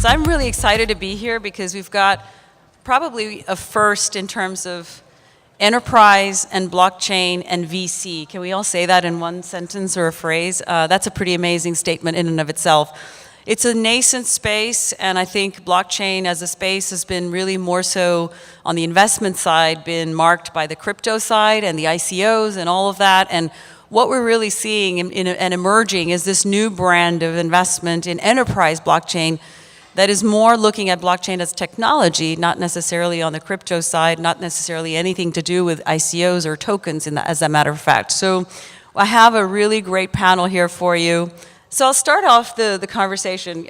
I'm really excited to be here because we've got probably a first in terms of enterprise and blockchain and VC. Can we all say that in one sentence or a phrase? That's a pretty amazing statement in and of itself. It's a nascent space, and I think blockchain as a space has been really more so on the investment side, been marked by the crypto side and the ICOs and all of that. And what we're really seeing and emerging is this new brand of investment in enterprise blockchain that is more looking at blockchain as technology, not necessarily on the crypto side, not necessarily anything to do with ICOs or tokens as a matter of fact. So I have a really great panel here for you. So I'll start off the conversation.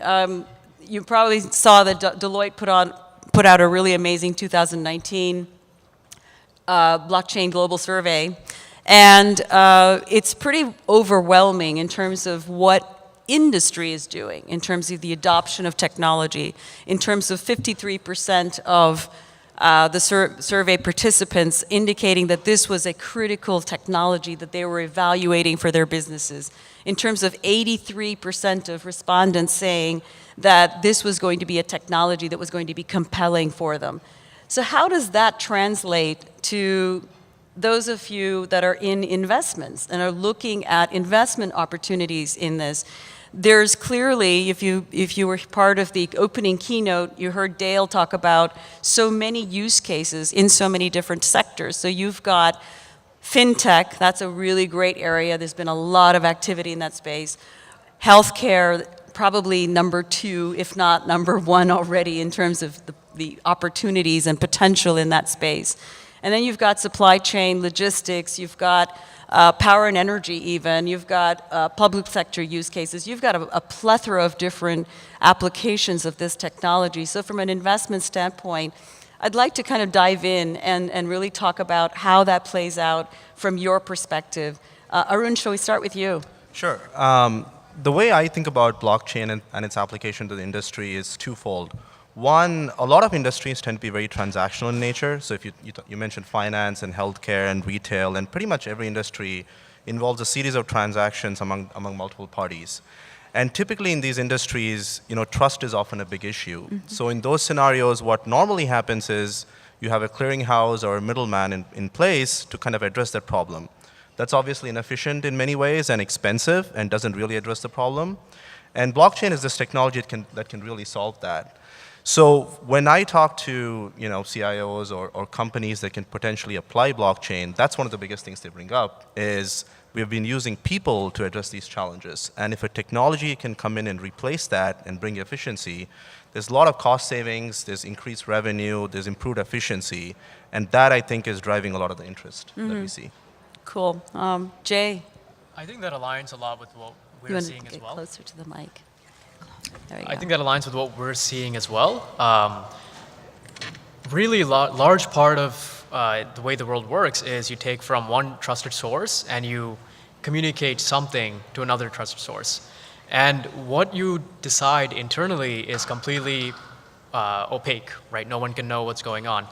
You probably saw that Deloitte put out a really amazing 2019 blockchain global survey. And it's pretty overwhelming in terms of what industry is doing, in terms of the adoption of technology, in terms of 53% of the survey participants indicating that this was a critical technology that they were evaluating for their businesses, in terms of 83% of respondents saying that this was going to be a technology that was going to be compelling for them. So how does that translate to those of you that are in investments and are looking at investment opportunities in this? There's clearly, if you were part of the opening keynote, you heard Dale talk about so many use cases in so many different sectors. So you've got fintech, that's a really great area. There's been a lot of activity in that space. Healthcare, probably number 2, if not number 1 already in terms of the opportunities and potential in that space. And then you've got supply chain, logistics, you've got power and energy even, you've got public sector use cases, you've got a plethora of different applications of this technology. So from an investment standpoint, I'd like to kind of dive in and really talk about how that plays out from your perspective. Arun, shall we start with you? Sure. The way I think about blockchain and its application to the industry is twofold. One, a lot of industries tend to be very transactional in nature. So if you mentioned finance and healthcare and retail, and pretty much every industry involves a series of transactions among multiple parties. And typically in these industries, trust is often a big issue. Mm-hmm. So in those scenarios, what normally happens is you have a clearinghouse or a middleman in place to kind of address that problem. That's obviously inefficient in many ways and expensive and doesn't really address the problem. And blockchain is this technology that can really solve that. So when I talk to CIOs or companies that can potentially apply blockchain, that's one of the biggest things they bring up is we've been using people to address these challenges. And if a technology can come in and replace that and bring efficiency, there's a lot of cost savings, there's increased revenue, there's improved efficiency, and that I think is driving a lot of the interest that we see. Cool. Jay? I think that aligns a lot with what we're seeing as well. Closer to the mic. I think that aligns with what we're seeing as well. Really large part of the way the world works is you take from one trusted source and you communicate something to another trusted source. And what you decide internally is completely opaque, right? No one can know what's going on.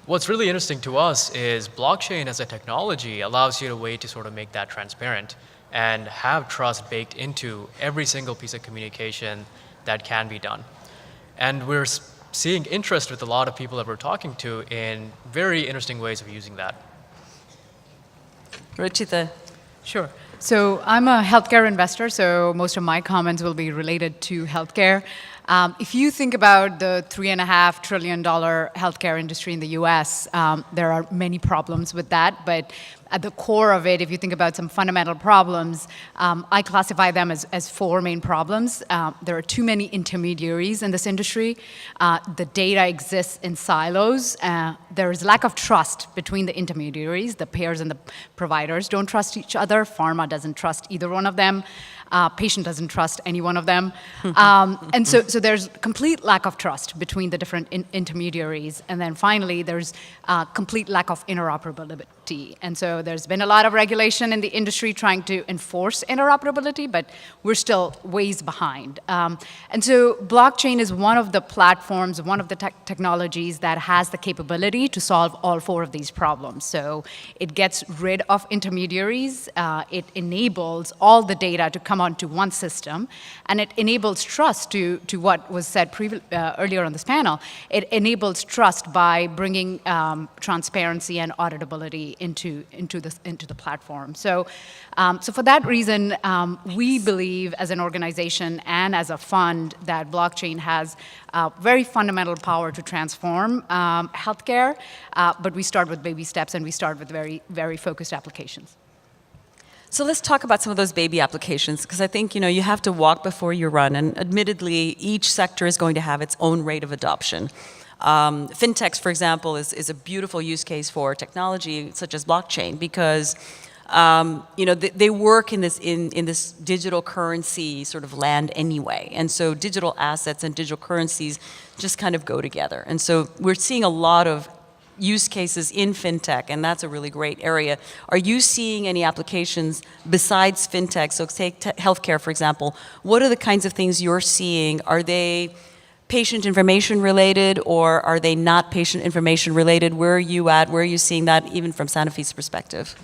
What's really interesting to us is blockchain as a technology allows you a way to sort of make that transparent and have trust baked into every single piece of communication that can be done. And we're seeing interest with a lot of people that we're talking to in very interesting ways of using that. Ruchita. Sure. So I'm a healthcare investor, so most of my comments will be related to healthcare. If you think about the $3.5 trillion healthcare industry in the US, there are many problems with that, but at the core of it, if you think about some fundamental problems, I classify them as 4 main problems. There are too many intermediaries in this industry. The data exists in silos. There is lack of trust between the intermediaries. The payers and the providers don't trust each other. Pharma doesn't trust either one of them. Patient doesn't trust any one of them. And so there's complete lack of trust between the different intermediaries. And then finally, there's complete lack of interoperability. And so So there's been a lot of regulation in the industry trying to enforce interoperability, but we're still ways behind. And so blockchain is one of the platforms, one of the technologies that has the capability to solve all four of these problems. So it gets rid of intermediaries, it enables all the data to come onto one system, and it enables trust to what was said earlier on this panel. It enables trust by bringing transparency and auditability into the platform. So, so for that reason, we believe as an organization and as a fund that blockchain has very fundamental power to transform healthcare, but we start with baby steps and we start with very, very focused applications. So let's talk about some of those baby applications, because I think you have to walk before you run, and admittedly, each sector is going to have its own rate of adoption. Fintechs, for example, is a beautiful use case for technology such as blockchain, because they work in this digital currency sort of land anyway, and so digital assets and digital currencies just kind of go together. And so we're seeing a lot of use cases in fintech, and that's a really great area. Are you seeing any applications besides fintech? So take healthcare, for example. What are the kinds of things you're seeing? Are they patient information related, or are they not patient information related? Where are you at? Where are you seeing that, even from Sanofi's perspective?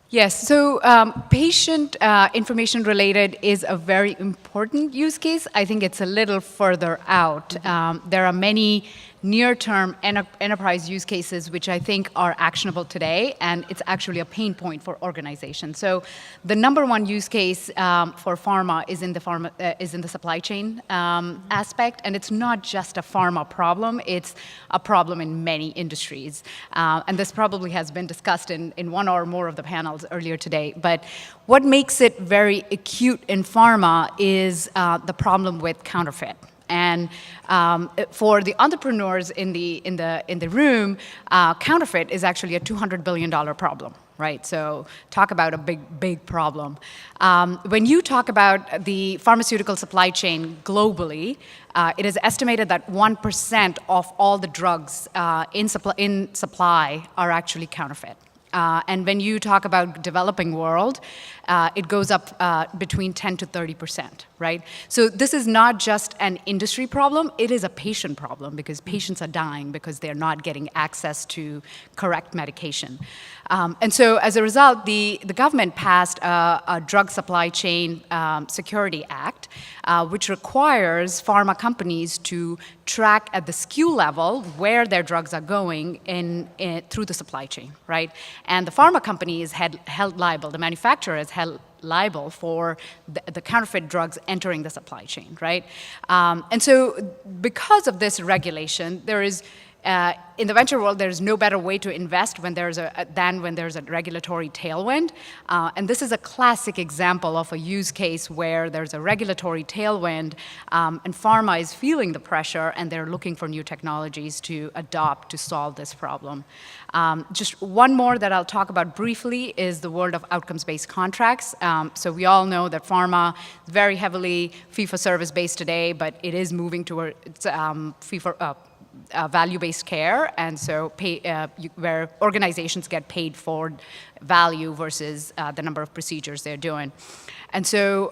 Yes, so patient information related is a very important use case. I think it's a little further out. There are many near-term enterprise use cases which I think are actionable today, and it's actually a pain point for organizations. So the number one use case for pharma is in the supply chain aspect, and it's not just a pharma problem, it's a problem in many industries. And this probably has been discussed in one or more of the panels earlier today. But what makes it very acute in pharma is the problem with counterfeit. And for the entrepreneurs in the room, counterfeit is actually a $200 billion problem, right? So talk about a big problem. When you talk about the pharmaceutical supply chain globally, it is estimated that 1% of all the drugs in supply are actually counterfeit. And when you talk about developing world, it goes up between 10 to 30%, right? So this is not just an industry problem, it is a patient problem, because patients are dying because they're not getting access to correct medication. And so as a result, the government passed a Drug Supply Chain Security Act, which requires pharma companies to track at the SKU level where their drugs are going through the supply chain, right? And the pharma company is held liable, the manufacturer is held liable for the counterfeit drugs entering the supply chain, right? And so because of this regulation, there is in the venture world, there's no better way to invest than when there's a regulatory tailwind. And this is a classic example of a use case where there's a regulatory tailwind, and pharma is feeling the pressure, and they're looking for new technologies to adopt to solve this problem. Just one more that I'll talk about briefly is the world of outcomes-based contracts. So we all know that pharma is very heavily fee-for-service based today, but it is moving towards value-based care, and so where organizations get paid for value versus the number of procedures they're doing. And so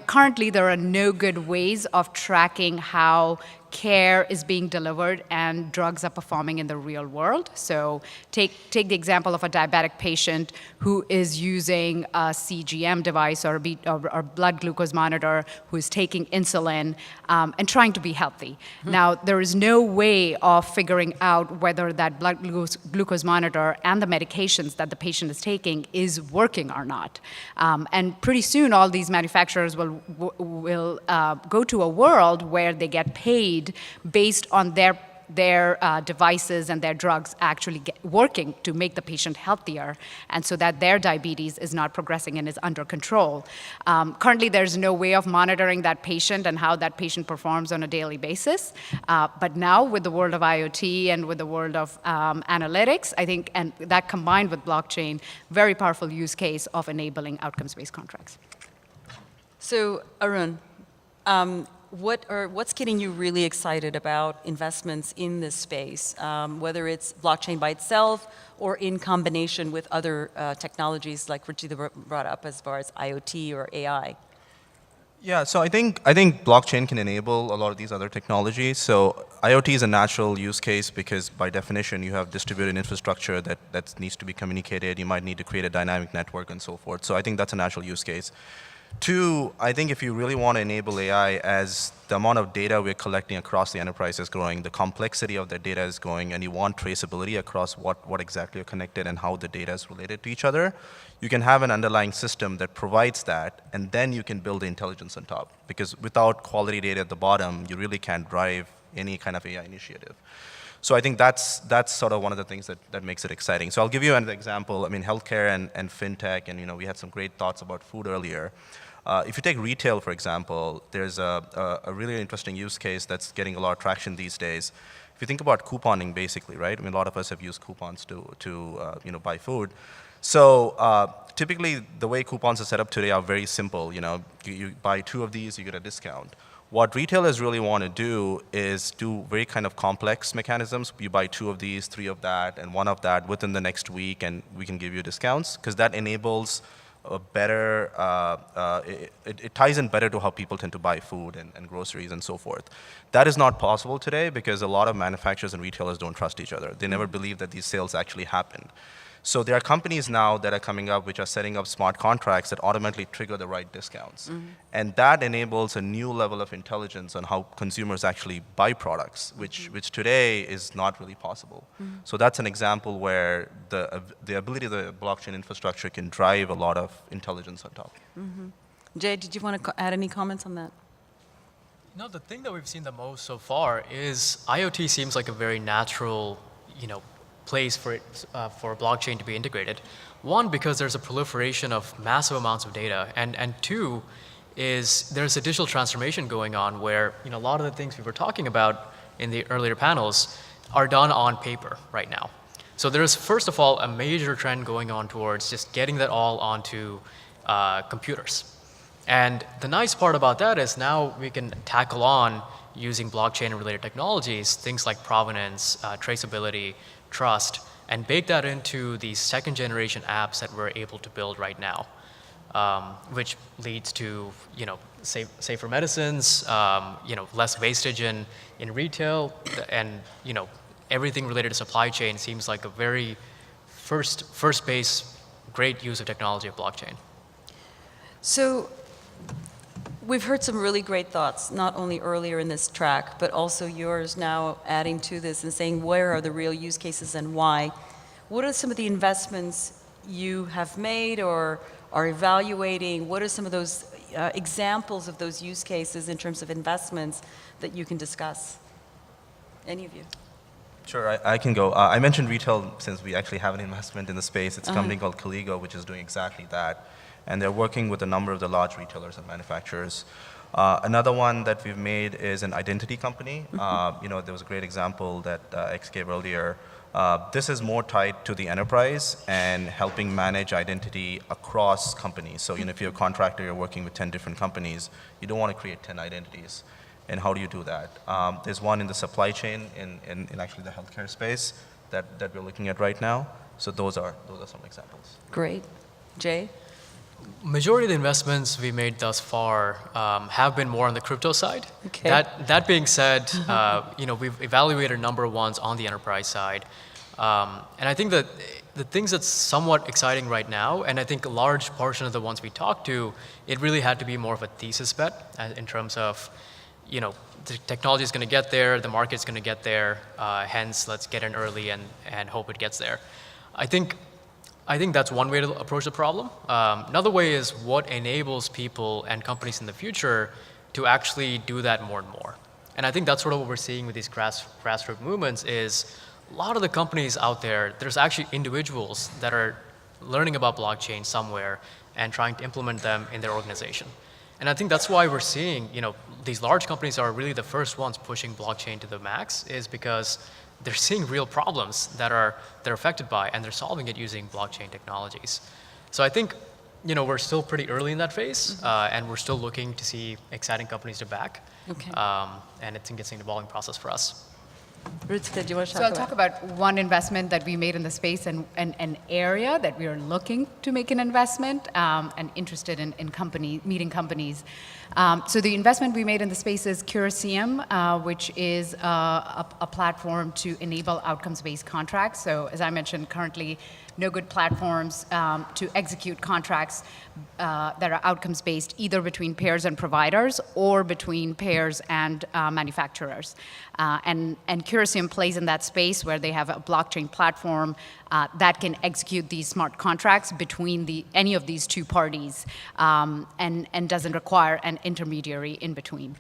currently there are no good ways of tracking how care is being delivered and drugs are performing in the real world. So take the example of a diabetic patient who is using a CGM device or blood glucose monitor, who is taking insulin and trying to be healthy. Now, there is no way of figuring out whether that blood glucose monitor and the medications that the patient is taking is working or not. And pretty soon, all these manufacturers will go to a world where they get paid based on their devices and their drugs actually working to make the patient healthier, and so that their diabetes is not progressing and is under control. Currently, there's no way of monitoring that patient and how that patient performs on a daily basis. But now, with the world of IoT and with the world of analytics, I think, and that combined with blockchain, very powerful use case of enabling outcomes-based contracts. So, Arun, what's getting you really excited about investments in this space, whether it's blockchain by itself or in combination with other technologies like Ruchita brought up as far as IoT or AI? Yeah, so I think blockchain can enable a lot of these other technologies. So IoT is a natural use case because by definition you have distributed infrastructure that needs to be communicated. You might need to create a dynamic network and so forth. So I think that's a natural use case. Two, I think if you really want to enable AI, as the amount of data we're collecting across the enterprise is growing, the complexity of that data is growing, and you want traceability across what exactly are connected and how the data is related to each other, you can have an underlying system that provides that, and then you can build the intelligence on top. Because without quality data at the bottom, you really can't drive any kind of AI initiative. So I think that's sort of one of the things that makes it exciting. So I'll give you an example. I mean, healthcare and fintech, and we had some great thoughts about food earlier. If you take retail, for example, there's a really interesting use case that's getting a lot of traction these days. If you think about couponing, basically, right? I mean, a lot of us have used coupons to buy food. So typically, the way coupons are set up today are very simple. You buy 2 of these, you get a discount. What retailers really want to do is do very kind of complex mechanisms. You buy 2 of these, 3 of that, and 1 of that within the next week, and we can give you discounts, because that enables a better, it ties in better to how people tend to buy food and groceries and so forth. That is not possible today because a lot of manufacturers and retailers don't trust each other. They never believe that these sales actually happened. So there are companies now that are coming up which are setting up smart contracts that automatically trigger the right discounts. And that enables a new level of intelligence on how consumers actually buy products, which today is not really possible. So that's an example where the ability of the blockchain infrastructure can drive a lot of intelligence on top. Jay, did you want to add any comments on that? No, the thing that we've seen the most so far is IoT seems like a very natural, place for blockchain to be integrated. One, because there's a proliferation of massive amounts of data, and two, is there's a digital transformation going on where a lot of the things we were talking about in the earlier panels are done on paper right now. So there's first of all a major trend going on towards just getting that all onto computers. And the nice part about that is now we can tackle on using blockchain and related technologies, things like provenance, traceability, trust, and bake that into these second generation apps that we're able to build right now, which leads to safer medicines, less wastage in retail, and everything related to supply chain seems like a very first base great use of technology of blockchain. So we've heard some really great thoughts, not only earlier in this track, but also yours now adding to this and saying where are the real use cases and why. What are some of the investments you have made or are evaluating? What are some of those examples of those use cases in terms of investments that you can discuss? Any of you? Sure, I can go. I mentioned retail since we actually have an investment in the space. It's a company called Caligo, which is doing exactly that. And they're working with a number of the large retailers and manufacturers. Another one that we've made is an identity company. There was a great example that X gave earlier. This is more tied to the enterprise and helping manage identity across companies. So if you're a contractor, you're working with 10 different companies, you don't want to create 10 identities. And how do you do that? There's one in the supply chain in actually the healthcare space that we're looking at right now. So those are some examples. Great. Jay? Majority of the investments we made thus far have been more on the crypto side. Okay. That being said, we've evaluated a number of ones on the enterprise side. And I think that the things that's somewhat exciting right now, and I think a large portion of the ones we talked to, it really had to be more of a thesis bet in terms of, the technology is going to get there, the market's going to get there, hence let's get in early and hope it gets there. I think that's one way to approach the problem. Another way is what enables people and companies in the future to actually do that more and more. And I think that's sort of what we're seeing with these grassroots movements is a lot of the companies out there, there's actually individuals that are learning about blockchain somewhere and trying to implement them in their organization. And I think that's why we're seeing, these large companies are really the first ones pushing blockchain to the max, is because they're seeing real problems that they're affected by, and they're solving it using blockchain technologies. So I think we're still pretty early in that phase, and we're still looking to see exciting companies to back. Okay. And I think it's an evolving process for us. Ruchita, do you want to So I'll talk about one investment that we made in the space and an area that we are looking to make an investment and interested in meeting companies. So the investment we made in the space is Curasium, which is a platform to enable outcomes-based contracts. So as I mentioned, currently no good platforms to execute contracts that are outcomes-based either between payers and providers or between payers and manufacturers. And Curasium plays in that space where they have a blockchain platform that can execute these smart contracts between any of these two parties and doesn't require an intermediary in between.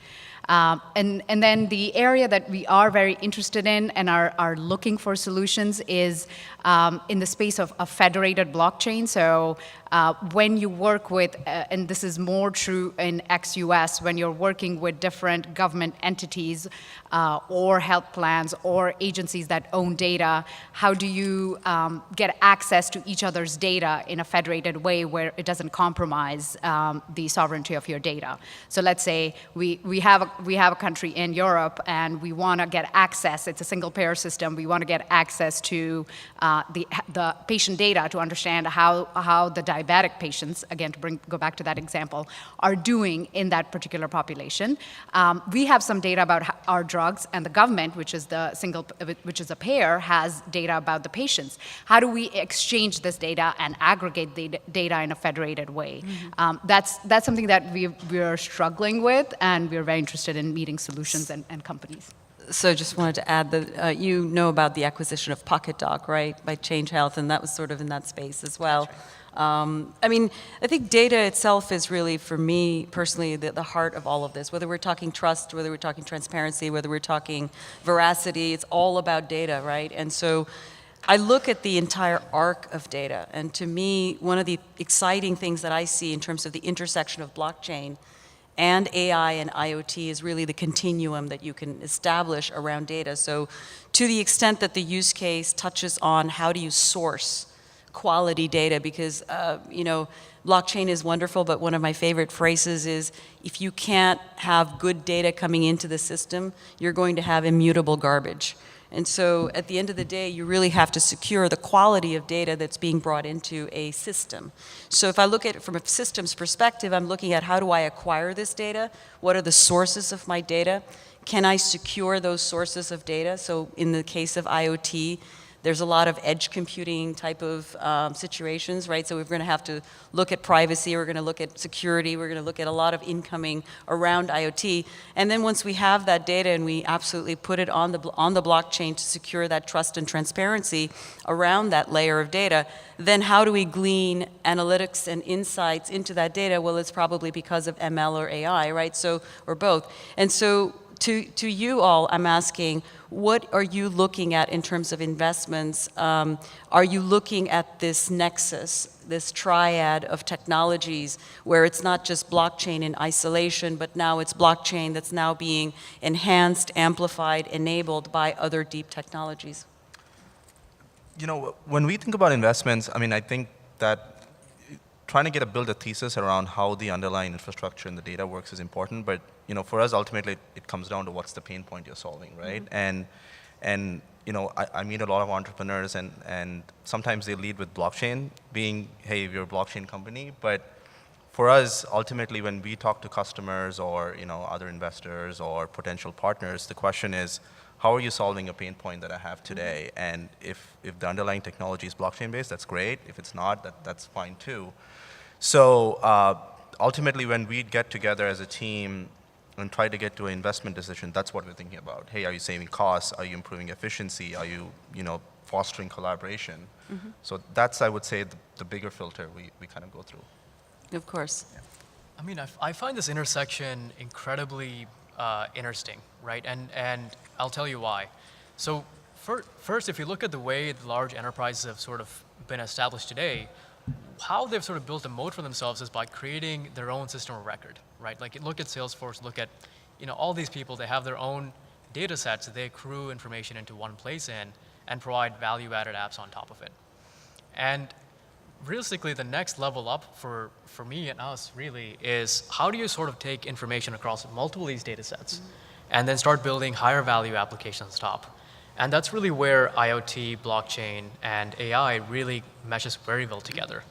And then the area that we are very interested in and are looking for solutions is in the space of a federated blockchain. So when you work with, and this is more true in ex-US, when you're working with different government entities or health plans or agencies that own data, how do you get access to each other's data in a federated way where it doesn't compromise the sovereignty of your data? So let's say we have a country in Europe and we want to get access. It's a single payer system. We want to get access to the patient data to understand how the diabetic patients, again to go back to that example, are doing in that particular population. We have some data about our drugs, and the government, which is a payer, has data about the patients. How do we exchange this data and aggregate the data in a federated way? That's something that we're struggling with, and we're very interested in meeting solutions and companies. So just wanted to add that you know about the acquisition of PocketDoc, right, by Change Health, and that was sort of in that space as well. I mean, I think data itself is really, for me personally, the heart of all of this. Whether we're talking trust, whether we're talking transparency, whether we're talking veracity, it's all about data, right? And so I look at the entire arc of data, and to me, one of the exciting things that I see in terms of the intersection of blockchain and AI and IoT is really the continuum that you can establish around data. So to the extent that the use case touches on how do you source quality data, because blockchain is wonderful, but one of my favorite phrases is, if you can't have good data coming into the system, you're going to have immutable garbage. And so at the end of the day, you really have to secure the quality of data that's being brought into a system. So if I look at it from a systems perspective, I'm looking at how do I acquire this data? What are the sources of my data? Can I secure those sources of data? So in the case of IoT, there's a lot of edge computing type of situations, right? So we're going to have to look at privacy, we're going to look at security, we're going to look at a lot of incoming around IoT. And then once we have that data and we absolutely put it on the blockchain to secure that trust and transparency around that layer of data, then how do we glean analytics and insights into that data? Well, it's probably because of ML or AI, right? So, or both. And so to you all, I'm asking, what are you looking at in terms of investments? Are you looking at this nexus, this triad of technologies where it's not just blockchain in isolation, but now it's blockchain that's now being enhanced, amplified, enabled by other deep technologies? When we think about investments, I mean, I think that trying to build a thesis around how the underlying infrastructure and the data works is important, but for us, ultimately, it comes down to what's the pain point you're solving, right? And I meet a lot of entrepreneurs, and sometimes they lead with blockchain, being, hey, we're a blockchain company, but for us, ultimately, when we talk to customers or other investors or potential partners, the question is, how are you solving a pain point that I have today? And if the underlying technology is blockchain-based, that's great. If it's not, that's fine too. So ultimately, when we get together as a team and try to get to an investment decision, that's what we're thinking about. Hey, are you saving costs? Are you improving efficiency? Are you, fostering collaboration? So that's, I would say, the bigger filter we kind of go through. Of course. Yeah. I mean, I find this intersection incredibly interesting, right? And I'll tell you why. So first, if you look at the way the large enterprises have sort of been established today, how they've sort of built a moat for themselves is by creating their own system of record, right? Like, look at Salesforce, look at, all these people, they have their own data sets that they accrue information into one place and provide value-added apps on top of it. And realistically, the next level up for me and us really is how do you sort of take information across multiple of these data sets and then start building higher value applications on top. And that's really where IoT, blockchain, and AI really meshes very well together.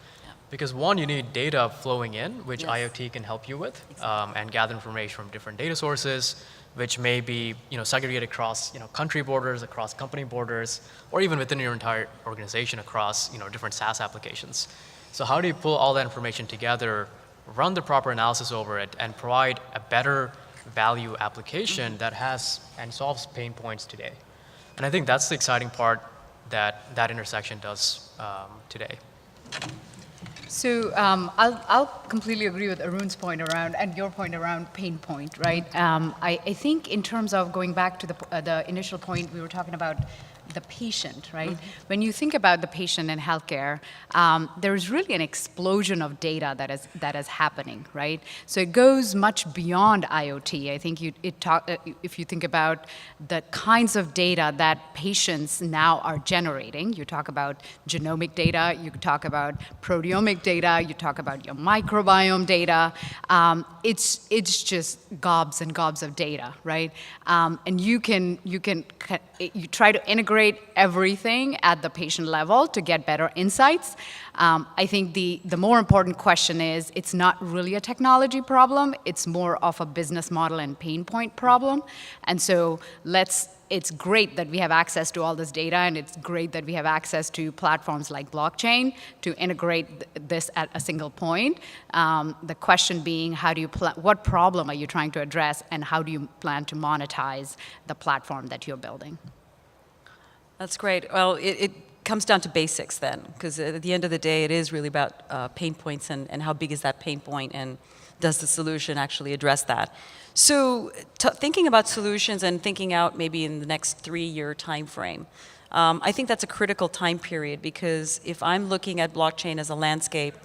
Because one, you need data flowing in, which IoT can help you with, and gather information from different data sources, which may be segregated across country borders, across company borders, or even within your entire organization across different SaaS applications. So how do you pull all that information together, run the proper analysis over it, and provide a better value application that has and solves pain points today? And I think that's the exciting part that intersection does today. So I'll completely agree with Arun's point around, and your point around pain point, right? I think in terms of going back to the initial point, we were talking about the patient, right? When you think about the patient in healthcare, there is really an explosion of data that is happening, right? So it goes much beyond IoT. I think if you think about the kinds of data that patients now are generating, you talk about genomic data, you talk about proteomic data, you talk about your microbiome data. It's just gobs and gobs of data, right? And you try to integrate everything at the patient level to get better insights. I think the more important question is, it's not really a technology problem, it's more of a business model and pain point problem. And so it's great that we have access to all this data, and it's great that we have access to platforms like blockchain to integrate this at a single point. The question being, what problem are you trying to address, and how do you plan to monetize the platform that you're building? That's great. Well, it comes down to basics then, because at the end of the day, it is really about pain points and how big is that pain point, and does the solution actually address that? So thinking about solutions and thinking out maybe in the next 3-year time frame, I think that's a critical time period, because if I'm looking at blockchain as a landscape,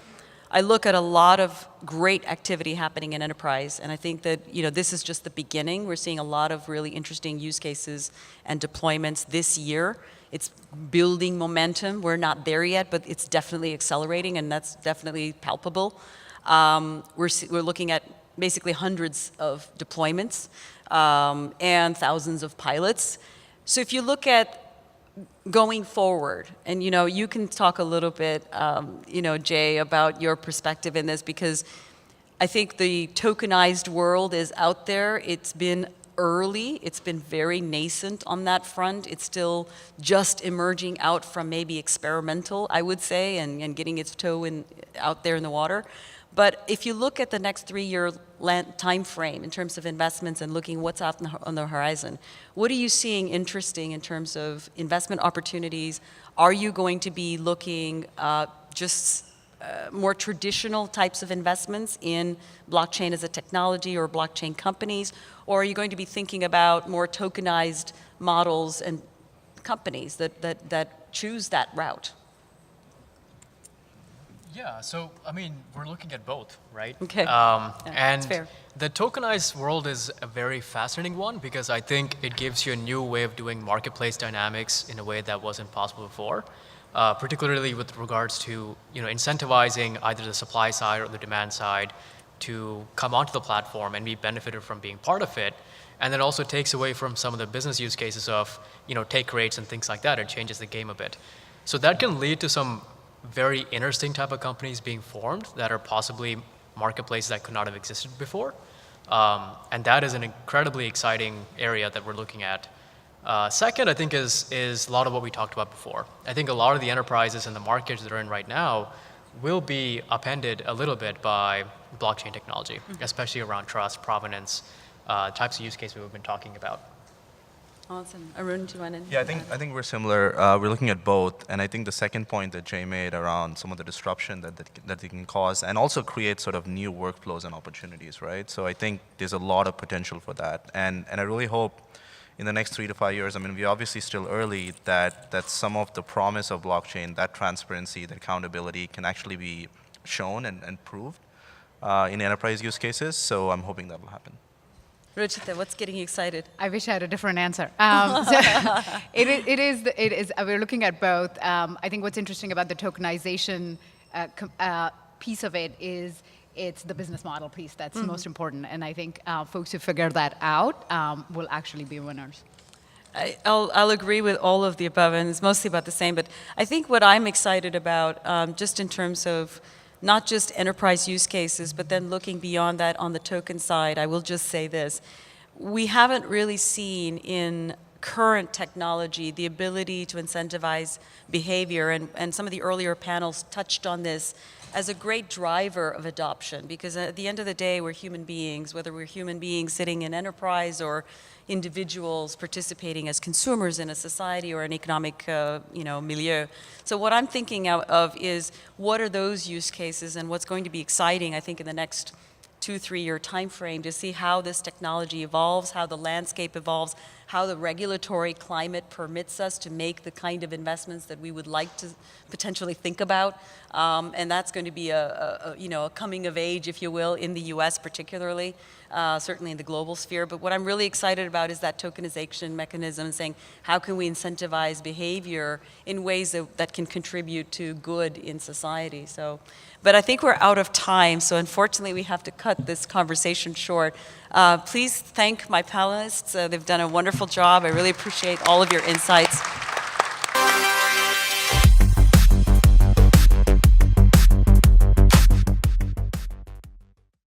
I look at a lot of great activity happening in enterprise, and I think that this is just the beginning. We're seeing a lot of really interesting use cases and deployments this year. It's building momentum. We're not there yet, but it's definitely accelerating, and that's definitely palpable. We're looking at basically hundreds of deployments and thousands of pilots. So if you look at going forward, and you can talk a little bit, Jay, about your perspective in this, because I think the tokenized world is out there. It's been early. It's been very nascent on that front. It's still just emerging out from maybe experimental, I would say, and getting its toe out there in the water. But if you look at the next 3-year time frame in terms of investments and looking what's out on the horizon, what are you seeing interesting in terms of investment opportunities? Are you going to be looking more traditional types of investments in blockchain as a technology or blockchain companies? Or are you going to be thinking about more tokenized models and companies that choose that route? Yeah, so we're looking at both, right? Okay. And that's fair. The tokenized world is a very fascinating one, because I think it gives you a new way of doing marketplace dynamics in a way that wasn't possible before, particularly with regards to incentivizing either the supply side or the demand side to come onto the platform and be benefited from being part of it. And then also takes away from some of the business use cases of take rates and things like that. It changes the game a bit. So that can lead to some very interesting type of companies being formed that are possibly marketplaces that could not have existed before. And that is an incredibly exciting area that we're looking at. Second, I think, is a lot of what we talked about before. I think a lot of the enterprises and the markets that are in right now will be upended a little bit by blockchain technology, especially around trust, provenance, types of use cases we've been talking about. Awesome. Arun, do you want to? Yeah, I think we're similar. We're looking at both, and I think the second point that Jay made around some of the disruption that they can cause, and also create sort of new workflows and opportunities, right? So I think there's a lot of potential for that, and I really hope in the next 3 to 5 years, we're obviously still early, that some of the promise of blockchain, that transparency, that accountability can actually be shown and proved in enterprise use cases. So I'm hoping that will happen. Ruchita, what's getting you excited? I wish I had a different answer. It is. We're looking at both. I think what's interesting about the tokenization piece of it is it's the business model piece that's most important. And I think folks who figure that out will actually be winners. I'll agree with all of the above, and it's mostly about the same. But I think what I'm excited about, just in terms of not just enterprise use cases, but then looking beyond that on the token side, I will just say this. We haven't really seen in current technology the ability to incentivize behavior, and some of the earlier panels touched on this as a great driver of adoption, because at the end of the day, we're human beings, whether we're human beings sitting in enterprise or individuals participating as consumers in a society or an economic milieu. So what I'm thinking of is what are those use cases, and what's going to be exciting, I think, in the next 2-3 year time frame to see how this technology evolves, how the landscape evolves, how the regulatory climate permits us to make the kind of investments that we would like to potentially think about. And that's going to be a coming of age, if you will, in the US particularly, certainly in the global sphere. But what I'm really excited about is that tokenization mechanism, saying how can we incentivize behavior in ways that can contribute to good in society. So, but I think we're out of time, so unfortunately we have to cut this conversation short. Please thank my panelists. They've done a wonderful job. I really appreciate all of your insights.